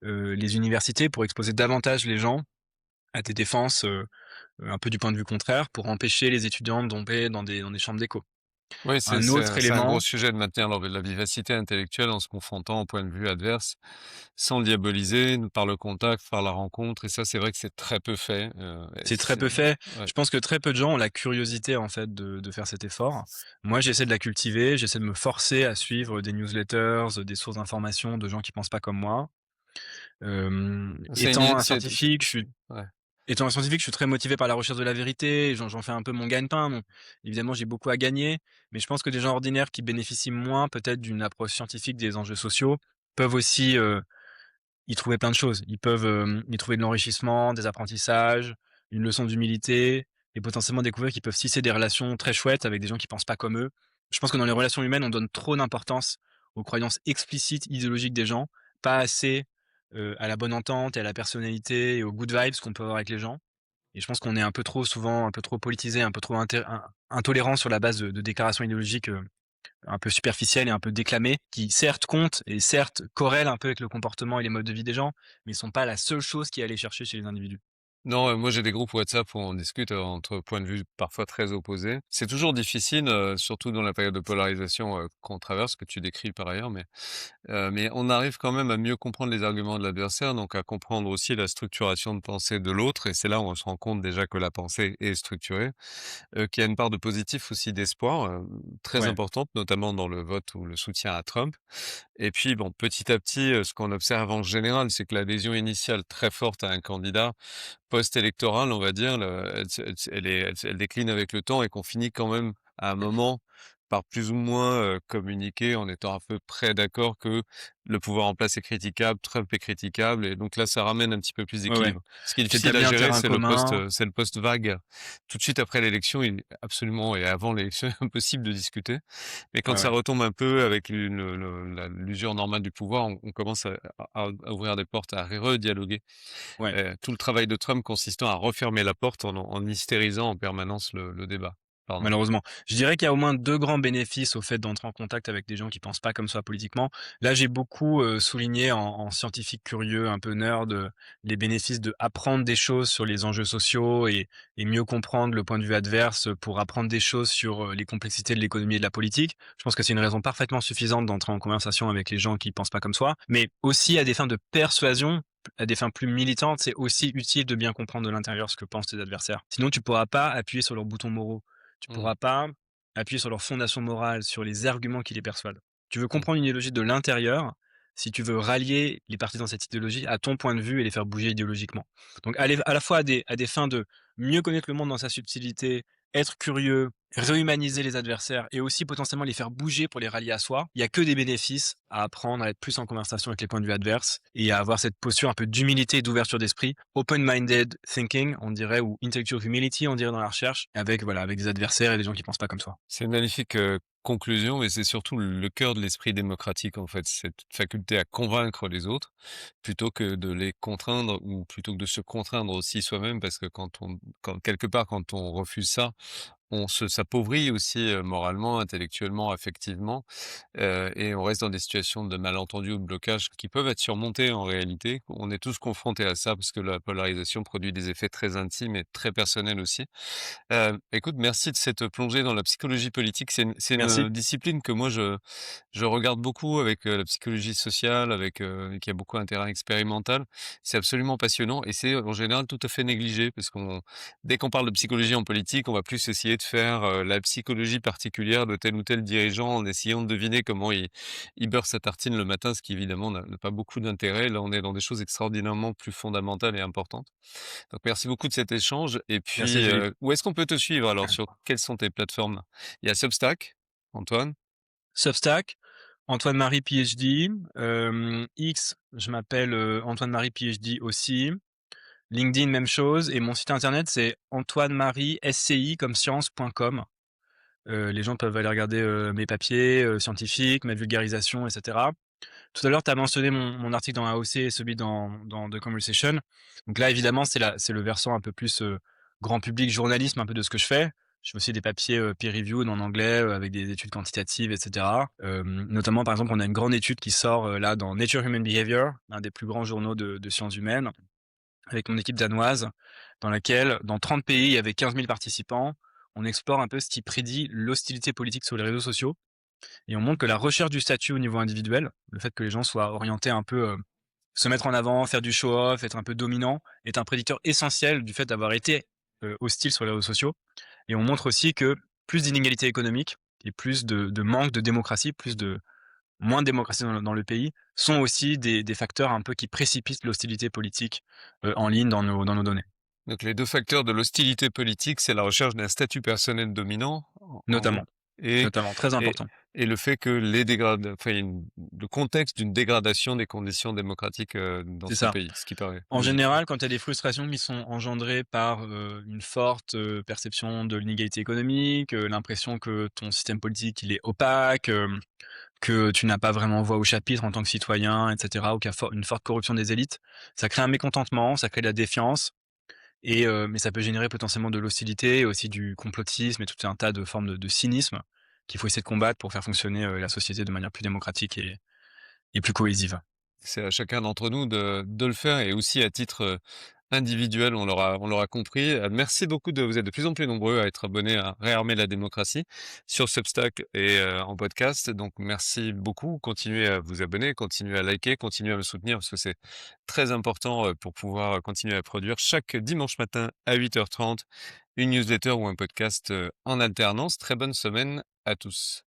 les universités pour exposer davantage les gens à des défenses, un peu du point de vue contraire pour empêcher les étudiants de tomber dans des chambres d'écho. Oui, c'est Un c'est autre un c'est un gros élément sujet de maintenir la vivacité intellectuelle en se confrontant aux points de vue adverses, sans le diaboliser, par le contact, par la rencontre et ça, c'est vrai que c'est très peu fait, et c'est très peu fait. ouais. Je pense que très peu de gens ont la curiosité, en fait, de faire cet effort. Moi, j'essaie de la cultiver, j'essaie de me forcer à suivre des newsletters, des sources d'informations de gens qui pensent pas comme moi. C'est une i ouais. Étant un scientifique, je suis très motivé par la recherche de la vérité, et j'en fais un peu mon gagne-pain. Bon, évidemment, j'ai beaucoup à gagner, mais je pense que des gens ordinaires qui bénéficient moins peut-être d'une approche scientifique des enjeux sociaux peuvent aussi, y trouver plein de choses. Ils peuvent, y trouver de l'enrichissement, des apprentissages, une leçon d'humilité et potentiellement découvrir qu'ils peuvent tisser des relations très chouettes avec des gens qui pensent pas comme eux. Je pense que dans les relations humaines, on donne trop d'importance aux croyances explicites idéologiques des gens, pas assez, à la bonne entente et à la personnalité et aux good vibes qu'on peut avoir avec les gens et je pense qu'on est un peu trop souvent, un peu trop politisé, un peu trop intolérant sur la base de déclarations idéologiques, un peu superficielles et un peu déclamées, qui certes comptent et certes corrèlent un peu avec le comportement et les modes de vie des gens, mais ils sont pas la seule chose qui est aller chercher chez les individus. Non, moi j'ai des groupes WhatsApp où on discute, entre points de vue parfois très opposés. C'est toujours difficile, surtout dans la période de polarisation, qu'on traverse, que tu décris par ailleurs, mais on arrive quand même à mieux comprendre les arguments de l'adversaire, donc à comprendre aussi la structuration de pensée de l'autre et c'est là où on se rend compte déjà que la pensée est structurée, qu'il y a une part de positif aussi d'espoir, très Ouais, importante, notamment dans le vote ou le soutien à Trump. Et puis bon, petit à petit, ce qu'on observe en général, c'est que l'adhésion initiale très forte à un candidat post-électorale, on va dire, elle décline avec le temps et qu'on finit quand même à un moment par plus ou moins, communiquer en étant à peu près d'accord que le pouvoir en place est critiquable, Trump est critiquable et donc là, ça ramène un petit peu plus ouais, ouais. d'équilibre. Ce qui est difficile à Tu un gérer, terrain commun. c'est le post vague. Tout de suite après l'élection, il est absolument et avant l'élection, impossible de discuter. Mais Ouais, quand ça ouais, retombe un peu avec une l'usure normale du pouvoir, on commence à ouvrir des portes, à redialoguer. ouais. Tout le travail de Trump consistant à refermer la porte en hystérisant en permanence le débat. Pardon. Malheureusement. Je dirais qu'il y a au moins 2 grands bénéfices au fait d'entrer en contact avec des gens qui pensent pas comme soi politiquement. Là, j'ai beaucoup, souligné en scientifique curieux, un peu nerd, les bénéfices d'apprendre des choses sur les enjeux sociaux et mieux comprendre le point de vue adverse, pour apprendre des choses sur, les complexités de l'économie et de la politique. Je pense que c'est une raison parfaitement suffisante d'entrer en conversation avec les gens qui pensent pas comme soi. Mais aussi à des fins de persuasion, à des fins plus militantes, c'est aussi utile de bien comprendre de l'intérieur ce que pensent tes adversaires. Sinon, tu pourras pas appuyer sur leurs boutons moraux. Tu Mmh. pourras pas appuyer sur leur fondation morale, sur les arguments qui les persuadent. Tu veux Mmh. comprendre une idéologie de l'intérieur, si tu veux rallier les partisans de cette idéologie à ton point de vue et les faire bouger idéologiquement. Donc à la fois à des fins de mieux connaître le monde dans sa subtilité, être curieux, réhumaniser les adversaires et aussi potentiellement les faire bouger pour les rallier à soi. Il y a que des bénéfices à apprendre à être plus en conversation avec les points de vue adverses et à avoir cette posture un peu d'humilité et d'ouverture d'esprit, open-minded thinking, on dirait, ou intellectual humility, on dirait dans la recherche, avec voilà, avec des adversaires et des gens qui pensent pas comme soi. C'est une magnifique, conclusion, mais c'est surtout le cœur de l'esprit démocratique, en fait, cette faculté à convaincre les autres, plutôt que de les contraindre ou plutôt que de se contraindre aussi soi-même parce que quand quelque part, quand on refuse ça, on s'appauvrit aussi, moralement, intellectuellement, affectivement, et on reste dans des situations de malentendu ou de blocage qui peuvent être surmontées en réalité. On est tous confrontés à ça parce que la polarisation produit des effets très intimes et très personnels aussi. Écoute, merci de cette plongée dans la psychologie politique. C'est une Merci. discipline que moi je regarde beaucoup avec, la psychologie sociale, avec, qui a beaucoup un terrain expérimental. C'est absolument passionnant et c'est en général tout à fait négligé parce dès qu'on parle de psychologie en politique, on va plus essayer de faire, la psychologie particulière de tel ou tel dirigeant en essayant de deviner comment il beurre sa tartine le matin, ce qui évidemment n'a pas beaucoup d'intérêt. Là, on est dans des choses extraordinairement plus fondamentales et importantes. Donc merci beaucoup de cet échange et Merci puis, Philippe. où est-ce qu'on peut te suivre alors? Sur quelles sont tes plateformes? Il y a Substack, Antoine? Substack, Antoine Marie PhD, X, je m'appelle, Antoine Marie PhD aussi. LinkedIn, même chose et mon site internet, c'est antoine-marie SCI comme science.com. Les gens peuvent aller regarder, mes papiers, scientifiques, ma vulgarisation et cetera. Tout à l'heure, tu as mentionné mon article dans AOC et celui dans The Conversation. Donc là, évidemment, c'est le versant un peu plus, grand public, journalisme, un peu de ce que je fais. Je fais aussi des papiers, peer reviewed en anglais, avec des études quantitatives et cetera. Notamment, par exemple, on a une grande étude qui sort, là dans Nature Human Behavior, un des plus grands journaux de sciences humaines, avec mon équipe danoise, dans laquelle, dans 30 pays, il y avait 15 000 participants. On explore un peu ce qui prédit l'hostilité politique sur les réseaux sociaux et on montre que la recherche du statut au niveau individuel, le fait que les gens soient orientés un peu, se mettre en avant, faire du show-off, être un peu dominant, est un prédicteur essentiel du fait d'avoir été, hostile sur les réseaux sociaux et on montre aussi que plus d'inégalités économiques et plus de manque de démocratie, moins de démocratie dans le pays, sont aussi des facteurs un peu qui précipitent l'hostilité politique, en ligne dans nos données, Donc les 2 facteurs de l'hostilité politique, c'est la recherche d'un statut personnel dominant en notamment, gros et notamment, très et important. et le fait que enfin il y a le contexte d'une dégradation des conditions démocratiques, dans C'est ce ça. pays, ce qui paraît En logique. général, quand il y a des frustrations qui sont engendrées par, une forte, perception de l'inégalité économique, l'impression que ton système politique, il est opaque, que tu n'as pas vraiment voix au chapitre en tant que citoyen et cetera, ou qu'il y a une forte corruption des élites, ça crée un mécontentement, ça crée de la défiance et mais ça peut générer potentiellement de l'hostilité et aussi du complotisme et tout un tas de formes de cynisme qu'il faut essayer de combattre pour faire fonctionner, la société de manière plus démocratique et plus cohésive. C'est à chacun d'entre nous de le faire et aussi à titre, individuel, on l'aura compris. Merci beaucoup vous êtes de plus en plus nombreux à être abonnés à Réarmer la démocratie sur Substack et en podcast. Donc merci beaucoup. Continuez à vous abonner, continuez à liker, continuez à me soutenir parce que c'est très important, pour pouvoir continuer à produire chaque dimanche matin à 8h30 une newsletter ou un podcast, en alternance. Très bonne semaine à tous.